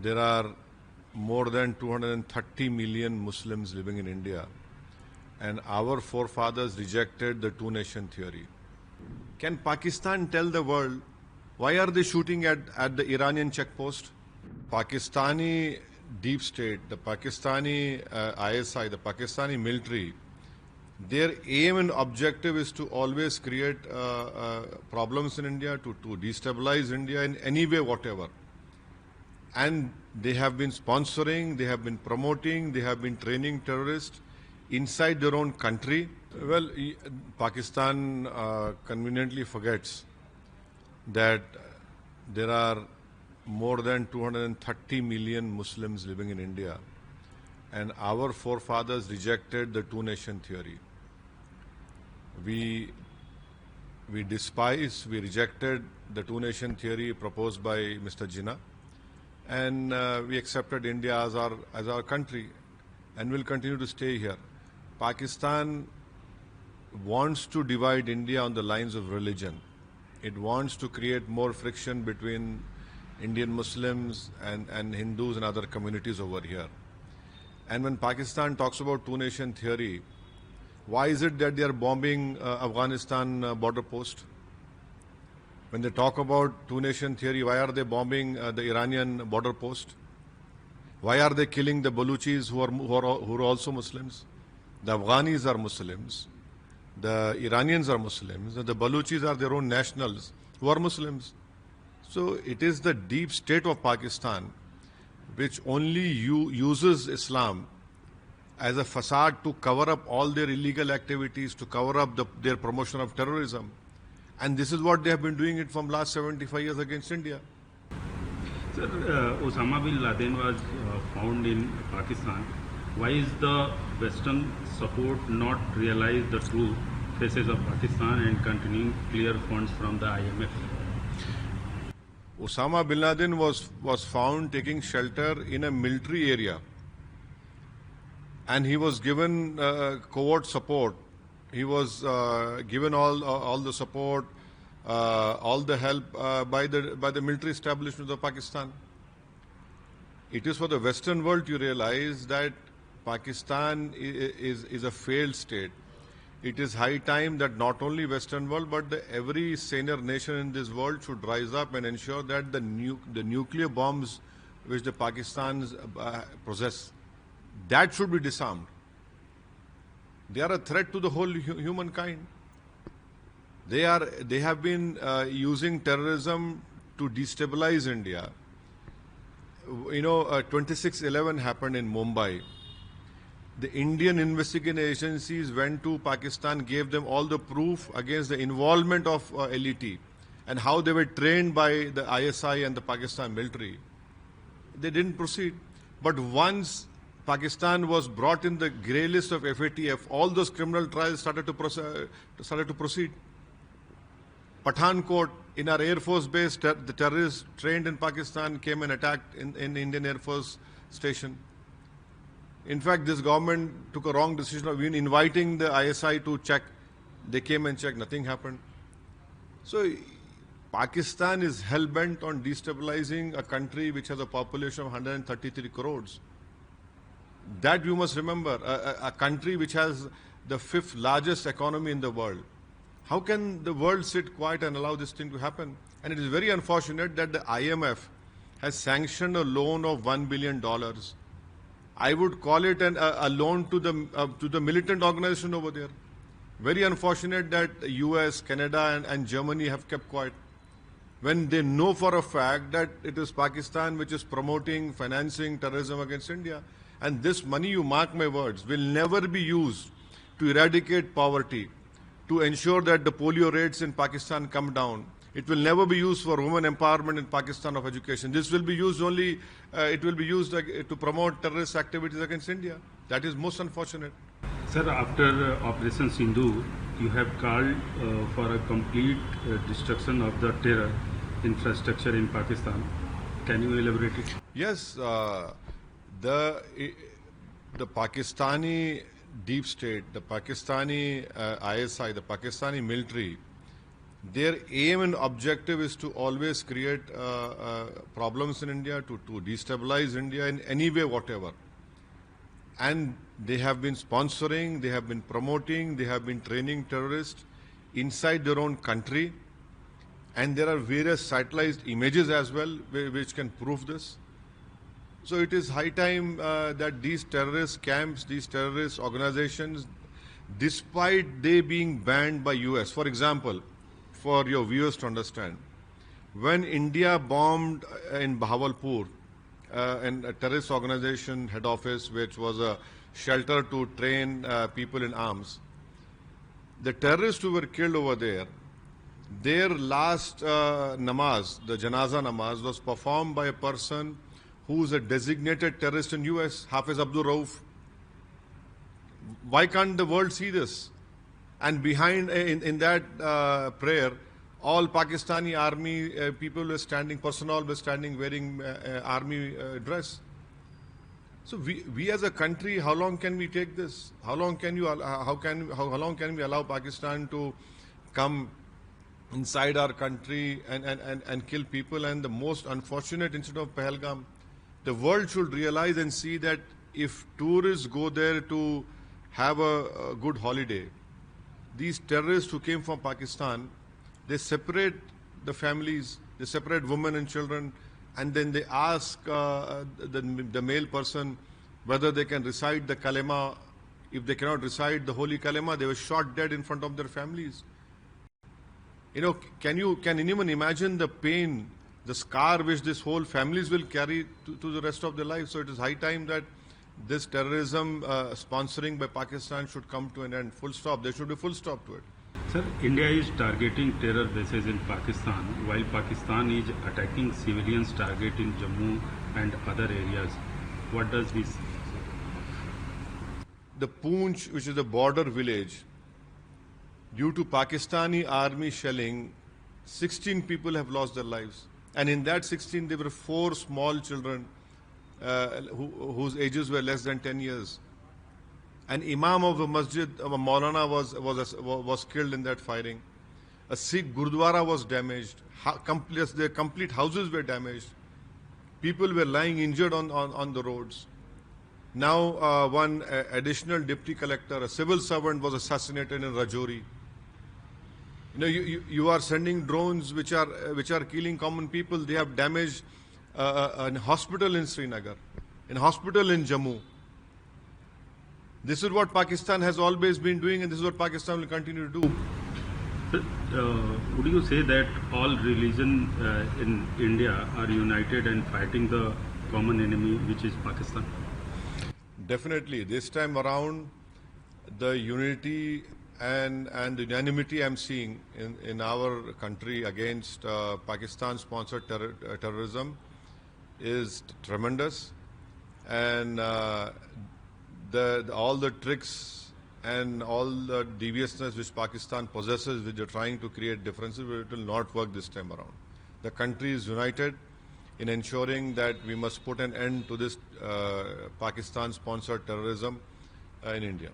there are more than 230 million Muslims living in India, and our forefathers rejected the two-nation theory. Can Pakistan tell the world why are they shooting at the Iranian checkpost? Pakistani deep state, the Pakistani ISI, the Pakistani military, their aim and objective is to always create problems in India, to destabilize India in any way, whatever. And they have been sponsoring, they have been promoting, they have been training terrorists inside their own country. Well, Pakistan conveniently forgets that there are more than 230 million Muslims living in India, and our forefathers rejected the two-nation theory. We rejected the two-nation theory proposed by Mr. Jinnah, and we accepted India as our country, and will continue to stay here. Pakistan wants to divide India on the lines of religion. It wants to create more friction between Indian Muslims and Hindus and other communities over here. And when Pakistan talks about two-nation theory, why is it that they are bombing Afghanistan border post? When they talk about two-nation theory, why are they bombing the Iranian border post? Why are they killing the Baluchis who are also Muslims? The Afghanis are Muslims. The Iranians are Muslims. And the Baluchis are their own nationals who are Muslims. So it is the deep state of Pakistan which only uses Islam as a facade to cover up all their illegal activities, to cover up their promotion of terrorism. And this is what they have been doing it from last 75 years against India. Sir, Osama bin Laden was found in Pakistan. Why is the Western support not realize the true faces of Pakistan and continuing clear funds from the IMF? Osama bin Laden was found taking shelter in a military area, and he was given covert support. He was given all the support, all the help by the military establishment of Pakistan. It is for the Western world to realize that Pakistan is a failed state. It is high time that not only Western world but every senior nation in this world should rise up and ensure that the nuclear bombs which the Pakistans possess, that should be disarmed. They are a threat to the whole humankind. They have been using terrorism to destabilize India. You know, 26/11 happened in Mumbai. The Indian investigating agencies went to Pakistan, gave them all the proof against the involvement of LET and how they were trained by the ISI and the Pakistan military. They didn't proceed. But once Pakistan was brought in the grey list of FATF, all those criminal trials started to proceed. Pathankot, in our Air Force base, the terrorists trained in Pakistan came and attacked in Indian Air Force station. In fact, this government took a wrong decision of even inviting the ISI to check. They came and checked, nothing happened. So Pakistan is hell-bent on destabilizing a country which has a population of 133 crores. That you must remember, a country which has the 5th largest economy in the world. How can the world sit quiet and allow this thing to happen? And it is very unfortunate that the IMF has sanctioned a loan of $1 billion. I would call it a loan to the militant organization over there. Very unfortunate that the US, Canada and Germany have kept quiet, when they know for a fact that it is Pakistan which is promoting, financing terrorism against India. And this money, you mark my words, will never be used to eradicate poverty, to ensure that the polio rates in Pakistan come down. It will never be used for women empowerment in Pakistan of education. This will be used only, it will be used to promote terrorist activities against India. That is most unfortunate. Sir, after Operation Sindhu, you have called for a complete destruction of the terror infrastructure in Pakistan. Can you elaborate it? Yes, the Pakistani deep state, the Pakistani ISI, the Pakistani military, Their aim and objective is to always create problems in India, to destabilize India in any way, whatever. And they have been sponsoring, they have been promoting, they have been training terrorists inside their own country. And there are various satellised images as well which can prove this. So it is high time that these terrorist camps, these terrorist organizations, despite they being banned by US, for example, for your viewers to understand, when India bombed in Bahawalpur, and a terrorist organization head office, which was a shelter to train people in arms, the terrorists who were killed over there, their last namaz, the janaza namaz, was performed by a person who is a designated terrorist in US, Hafiz Abdul Rauf. Why can't the world see this? And behind, in that prayer, all Pakistani army people were standing, personnel were standing wearing army dress. So we as a country, how long can we take this? How long can we allow Pakistan to come inside our country and kill people? And the most unfortunate incident of Pahalgam, the world should realize and see that if tourists go there to have a good holiday, these terrorists who came from Pakistan, they separate the families, they separate women and children, and then they ask the male person whether they can recite the kalima. If they cannot recite the holy kalima, they were shot dead in front of their families. You know, can anyone imagine the pain, the scar which this whole families will carry to the rest of their life? So it is high time that this terrorism sponsoring by Pakistan should come to an end. Full stop. There should be full stop to it. Sir, India is targeting terror bases in Pakistan, while Pakistan is attacking civilians target in Jammu and other areas. What does this say? The Poonch, which is a border village, due to Pakistani army shelling, 16 people have lost their lives. And in that 16, there were 4 small children whose ages were less than 10 years. An imam of the masjid, Maulana, was killed in that firing. A Sikh Gurdwara was damaged. Their complete houses were damaged. People were lying injured on the roads. Now, one additional deputy collector, a civil servant, was assassinated in Rajouri. You know, you are sending drones which are killing common people. They have damaged a hospital in Srinagar, a hospital in Jammu. This is what Pakistan has always been doing, and this is what Pakistan will continue to do. Would you say that all religions in India are united and fighting the common enemy, which is Pakistan? Definitely. This time around, the unity and the unanimity I'm seeing in our country against Pakistan-sponsored terrorism is tremendous. And all the tricks and all the deviousness which Pakistan possesses, which they're trying to create differences, it will not work this time around. The country is united in ensuring that we must put an end to this Pakistan-sponsored terrorism in India.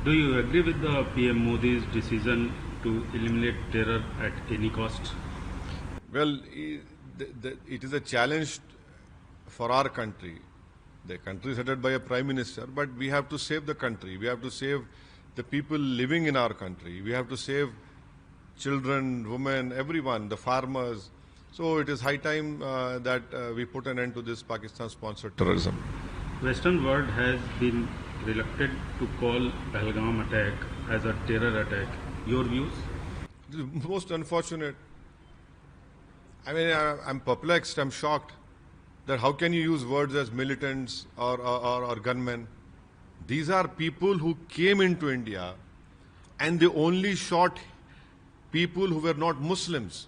Do you agree with the PM Modi's decision to eliminate terror at any cost? Well, it is a challenge for our country. The country is headed by a prime minister, but we have to save the country. We have to save the people living in our country. We have to save children, women, everyone, the farmers. So it is high time that we put an end to this Pakistan-sponsored terrorism. Western world has been reluctant to call Pahalgam attack as a terror attack. Your views? It is most unfortunate. I mean, I'm perplexed, I'm shocked that how can you use words as militants or gunmen? These are people who came into India and they only shot people who were not Muslims.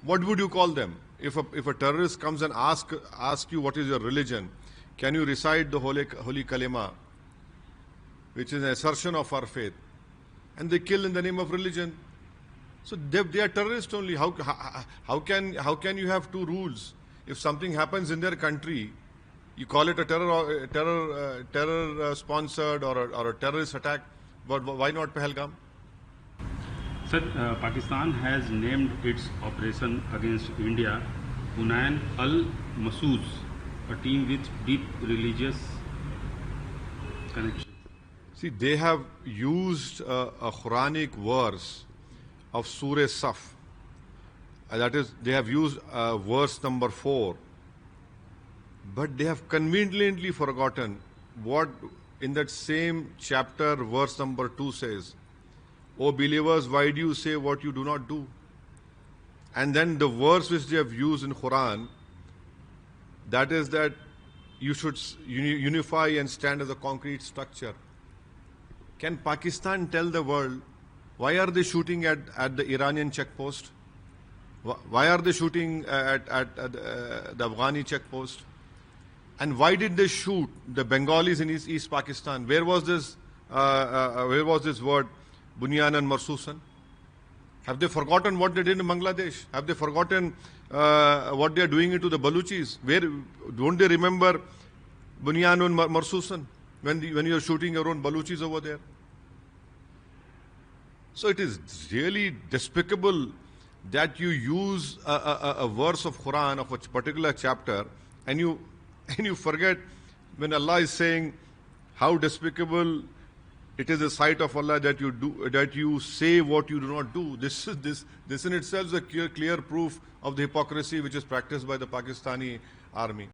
What would you call them? If a terrorist comes and asks you what is your religion, can you recite the holy kalima, which is an assertion of our faith, and they kill in the name of religion? So they are terrorists only. How can you have two rules? If something happens in their country, you call it a terror sponsored or a terrorist attack, but why not Pahalgam? Sir, Pakistan has named its operation against India Hunayn al-Massouz, a team with deep religious connection. See, they have used a Quranic verse of Surah Saf. That is, they have used verse number 4. But they have conveniently forgotten what in that same chapter, verse number 2 says, O believers, why do you say what you do not do? And then the verse which they have used in Quran, that is that you should unify and stand as a concrete structure. Can Pakistan tell the world why are they shooting at the Iranian checkpost? Why are they shooting at the Afghani checkpost? And why did they shoot the Bengalis in East Pakistan? Where was this word, Bunyan and Marsusan? Have they forgotten what they did in Bangladesh? Have they forgotten what they are doing to the Baluchis? Where don't they remember Bunyan and Marsusan when you are shooting your own Baluchis over there? So it is really despicable that you use a verse of Quran of a particular chapter and you forget when Allah is saying how despicable it is a sight of Allah that you say what you do not do. This in itself is a clear proof of the hypocrisy which is practiced by the Pakistani army.